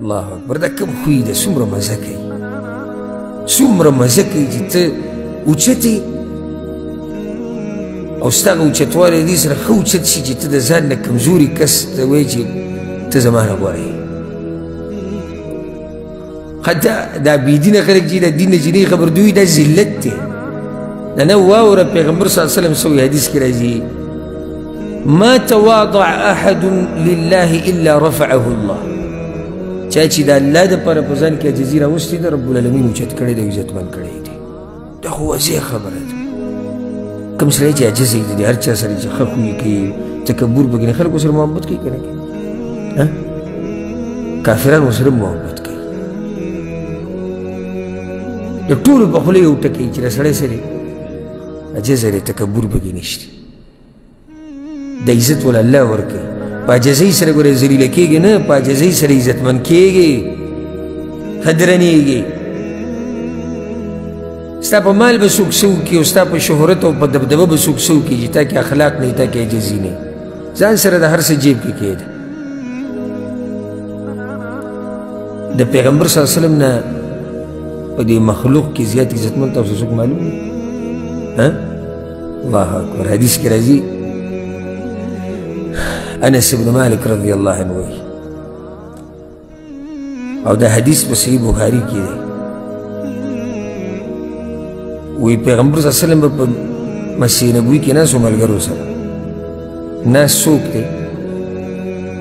الله اکبر دا کم خوی ده سمره مزه کوي سمره مزه کوي چې ته اوچتې او ستا هغه اوچتوالی دې سره ښه اوچت شي چې ته د ځان نه کمزوري کس ته وایې چې ته زما نه غوره یې حتی دا بېدینه خلک چې د دین نه چې نه خبر دوی دا ذلت دی دا نه واوره پیغمبر صلی الله علیه وسلم سوی حدیث کې راځي ما تواضع احد لله الا رفعه الله چا چې د الله دپاره په ځان کې عاجزي راوستې ده رب العالمین اوچت کړی دی عزتمند کړی دی دا خو واضح خبره ده کوم سړی چې عاجز دی د هر چا سره چې ښه خوی کوي تکبر پکې نه خلکو سره محبت کوي که نه کوي کافران ورسره محبت کوي د ټولو په خوله یو ټکی چې د سړی سره عاجز دی تکبر پکې نشته د عزت والا الله ورکوي په عاجزۍ سره ګوره ذلیله کېږي نه په عاجزۍ سره عزتمند کېږي ښه درنېږي ستا په مال به څوک څه وکړي او ستا په شهرت او په دبدبه به څوک څه وکړي چې تا کې اخلاق نه تا کې عاجزي نه ځان سره د هر څه جیب کې کېده د پیغمبر صلی الله علیه وسلم نه په دې مخلوق کې زیات عزتمند تاسو څوک معلوم دی الله اکبر حدیث کې راځي انس بن مالک رضی الله عنه وایي او دا حدیث په صحیح بخاري کې دی وی پیغمبر صلی الله علیه وسلم په مسجد نبوي کې ناست و ملګرو سره ناست څوک دی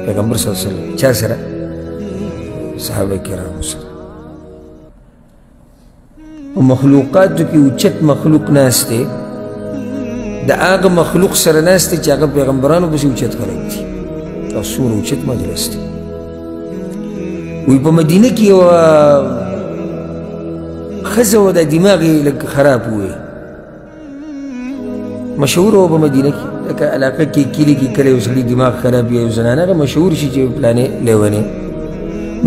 پیغمبر صلی الله علیه وسلم چا سره صحابه کرامو سره په مخلوقاتو کې اوچت مخلوق ناست دی د هغه مخلوق سره ناست دی چې هغه پیغمبرانو پسې اوچت خلک دي او څومره اوچت مجلس دی وی په مدینه کې یوه ښځه وه د دماغ یې لږ خراب وی مشهوره وه په مدینه کې لکه علاقه کې کلي کې کله یو سړي دماغ خراب وي یو زنانه هغه مشهور شي چې پلانې لیونې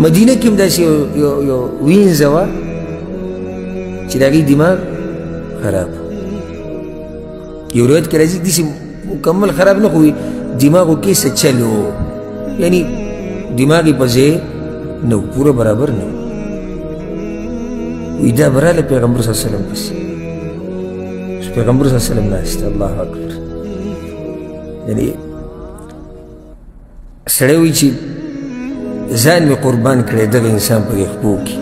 مدینه کې هم داسې یو وینځه وه چې د هغې دماغ خراب یو روایت کې راځي داسې مکمل خراب نه خو دماغو کې څه چل و یعنی دماغ یې په ځای نه و پوره برابر نه و وی دا براله پیغمبر صلی الله علیه وسلم پسې پیغمبر صلی الله علیه وسلم ناست الله اکبر یعنی سړی وایي چې ځان مې قربان کړی دغه انسان په دې خپو کې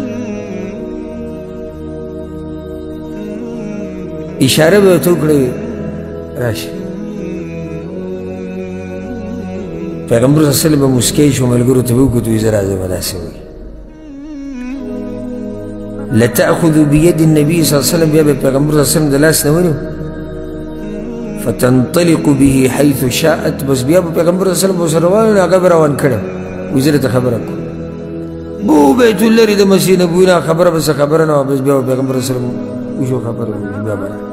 اشاره به ورته وکړې راشه پیغمبر صلی الله علیه وسلم به مسکی شو ملګرو ته به وکتو وایي زه راځم داسې وایي لتأخذ بيد النبي صلى الله عليه وسلم بیا به پیغمبر صلی الله علیه وسلم د لاس نه ونیو فتنطلق به حيث شاءت بس بیا به پیغمبر صلی الله علیه وسلم ورسره روان هغه به روان کړم وایي زه درته خبره کوم بو بیت لرې د مسجد نبوي نه خبره بس خبره نه وه بس بیا به پیغمبر صلی الله علیه وسلم وشو خبره بیا به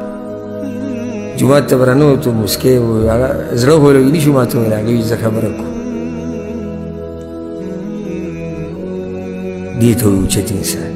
جومات ته به راننوتو مسکی هغه زړه هولوي نه شو ماته ویل هغه وایي زه خبره کوم دې ته وایي اوچت انسان